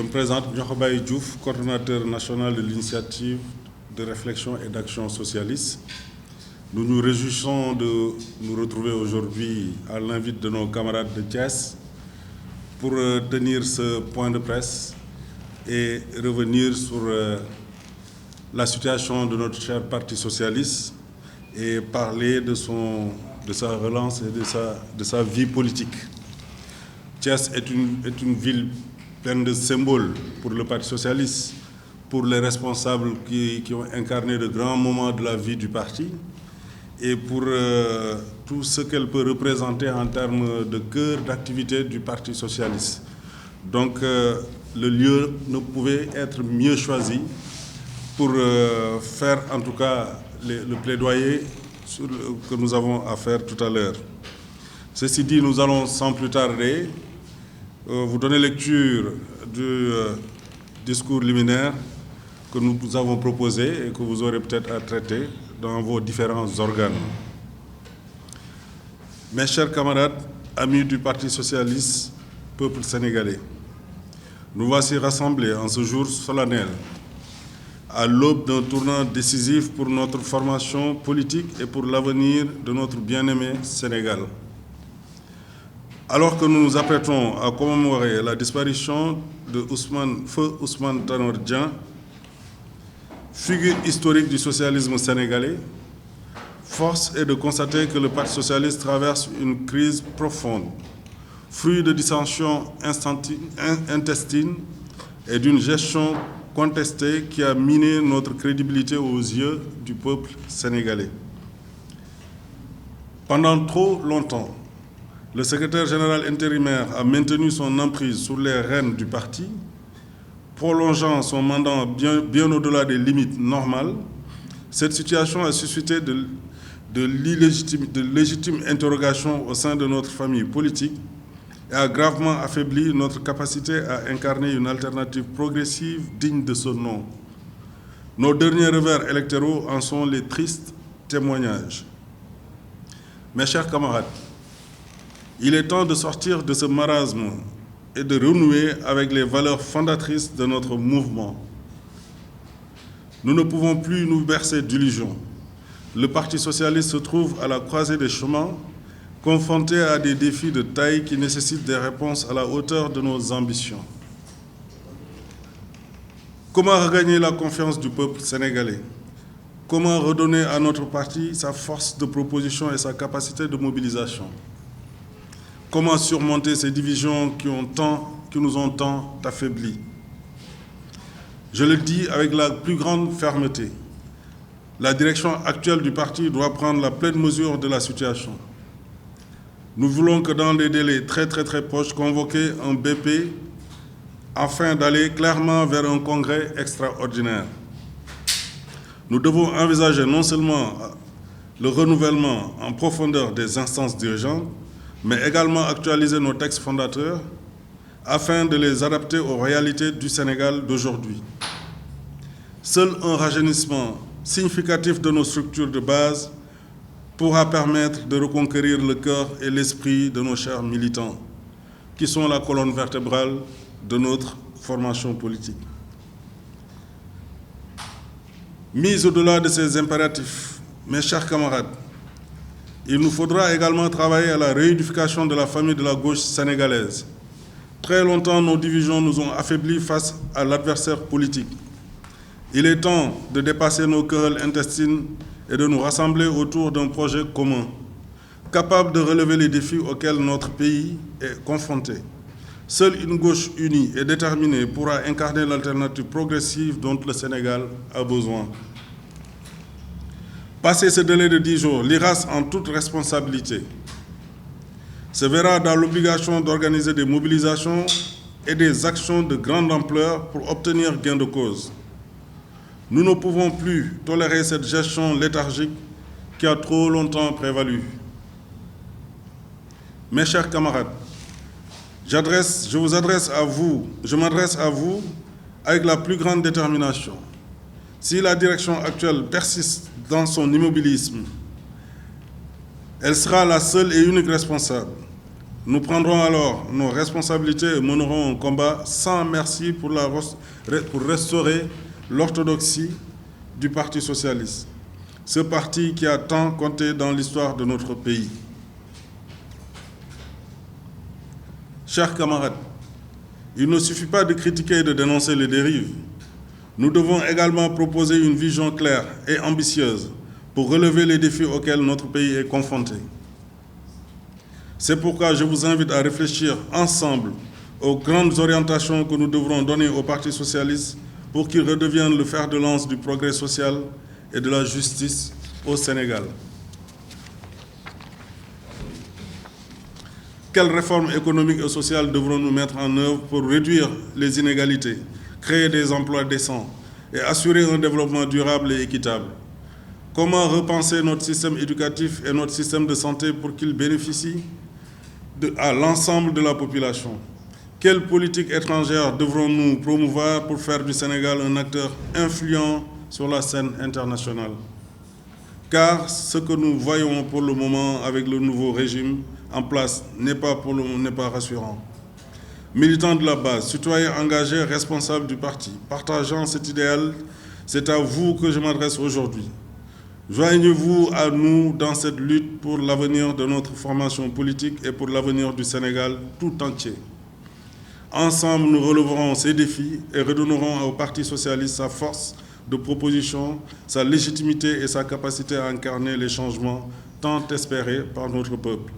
me présente, Ndiokhobaye Diouf, coordonnateur national de l'initiative de réflexion et d'action socialiste. Nous nous réjouissons de nous retrouver aujourd'hui à l'invite de nos camarades de Thiès pour tenir ce point de presse et revenir sur la situation de notre cher Parti socialiste et parler de sa relance et de sa vie politique. Thiès est une ville pleine de symboles pour le Parti socialiste, pour les responsables qui ont incarné de grands moments de la vie du parti et pour tout ce qu'elle peut représenter en termes de cœur d'activité du Parti socialiste. Donc le lieu ne pouvait être mieux choisi pour faire en tout cas le plaidoyer que nous avons à faire tout à l'heure. Ceci dit, nous allons sans plus tarder vous donner lecture du discours liminaire que nous vous avons proposé et que vous aurez peut-être à traiter dans vos différents organes. Mes chers camarades, amis du Parti socialiste, peuple sénégalais, nous voici rassemblés en ce jour solennel, à l'aube d'un tournant décisif pour notre formation politique et pour l'avenir de notre bien-aimé Sénégal. Alors que nous nous apprêtons à commémorer la disparition de feu Ousmane Tanor Dieng, figure historique du socialisme sénégalais, force est de constater que le Parti socialiste traverse une crise profonde, fruit de dissensions intestines et d'une gestion contestée qui a miné notre crédibilité aux yeux du peuple sénégalais. Pendant trop longtemps, le secrétaire général intérimaire a maintenu son emprise sur les rênes du parti, prolongeant son mandat bien au-delà des limites normales. Cette situation a suscité de légitimes interrogations au sein de notre famille politique et a gravement affaibli notre capacité à incarner une alternative progressive digne de ce nom. Nos derniers revers électoraux en sont les tristes témoignages. Mes chers camarades, il est temps de sortir de ce marasme et de renouer avec les valeurs fondatrices de notre mouvement. Nous ne pouvons plus nous bercer d'illusions. Le Parti socialiste se trouve à la croisée des chemins, confronté à des défis de taille qui nécessitent des réponses à la hauteur de nos ambitions. Comment regagner la confiance du peuple sénégalais? Comment redonner à notre parti sa force de proposition et sa capacité de mobilisation? Comment surmonter ces divisions qui nous ont tant affaiblis? Je le dis avec la plus grande fermeté. La direction actuelle du parti doit prendre la pleine mesure de la situation. Nous voulons que dans des délais très proches, convoquer un BP afin d'aller clairement vers un congrès extraordinaire. Nous devons envisager non seulement le renouvellement en profondeur des instances dirigeantes, mais également actualiser nos textes fondateurs afin de les adapter aux réalités du Sénégal d'aujourd'hui. Seul un rajeunissement significatif de nos structures de base pourra permettre de reconquérir le cœur et l'esprit de nos chers militants, qui sont la colonne vertébrale de notre formation politique. Mis au-delà de ces impératifs, mes chers camarades, il nous faudra également travailler à la réunification de la famille de la gauche sénégalaise. Très longtemps, nos divisions nous ont affaiblis face à l'adversaire politique. Il est temps de dépasser nos querelles intestines et de nous rassembler autour d'un projet commun, capable de relever les défis auxquels notre pays est confronté. Seule une gauche unie et déterminée pourra incarner l'alternative progressive dont le Sénégal a besoin. Passé ce délai de 10 jours, l'IRAS, en toute responsabilité, se verra dans l'obligation d'organiser des mobilisations et des actions de grande ampleur pour obtenir gain de cause. Nous ne pouvons plus tolérer cette gestion léthargique qui a trop longtemps prévalu. Mes chers camarades, je m'adresse à vous avec la plus grande détermination. Si la direction actuelle persiste dans son immobilisme, elle sera la seule et unique responsable. Nous prendrons alors nos responsabilités et mènerons un combat sans merci pour restaurer l'orthodoxie du Parti socialiste, ce parti qui a tant compté dans l'histoire de notre pays. Chers camarades, il ne suffit pas de critiquer et de dénoncer les dérives. Nous devons également proposer une vision claire et ambitieuse pour relever les défis auxquels notre pays est confronté. C'est pourquoi je vous invite à réfléchir ensemble aux grandes orientations que nous devrons donner au Parti socialiste pour qu'il redevienne le fer de lance du progrès social et de la justice au Sénégal. Quelles réformes économiques et sociales devrons-nous mettre en œuvre pour réduire les inégalités, créer des emplois décents et assurer un développement durable et équitable? Comment repenser notre système éducatif et notre système de santé pour qu'ils bénéficient à l'ensemble de la population? Quelle politique étrangère devrons-nous promouvoir pour faire du Sénégal un acteur influent sur la scène internationale? Car ce que nous voyons pour le moment avec le nouveau régime en place n'est pas rassurant. Militants de la base, citoyens engagés, responsables du parti, partageant cet idéal, c'est à vous que je m'adresse aujourd'hui. Joignez-vous à nous dans cette lutte pour l'avenir de notre formation politique et pour l'avenir du Sénégal tout entier. Ensemble, nous relèverons ces défis et redonnerons au Parti socialiste sa force de proposition, sa légitimité et sa capacité à incarner les changements tant espérés par notre peuple.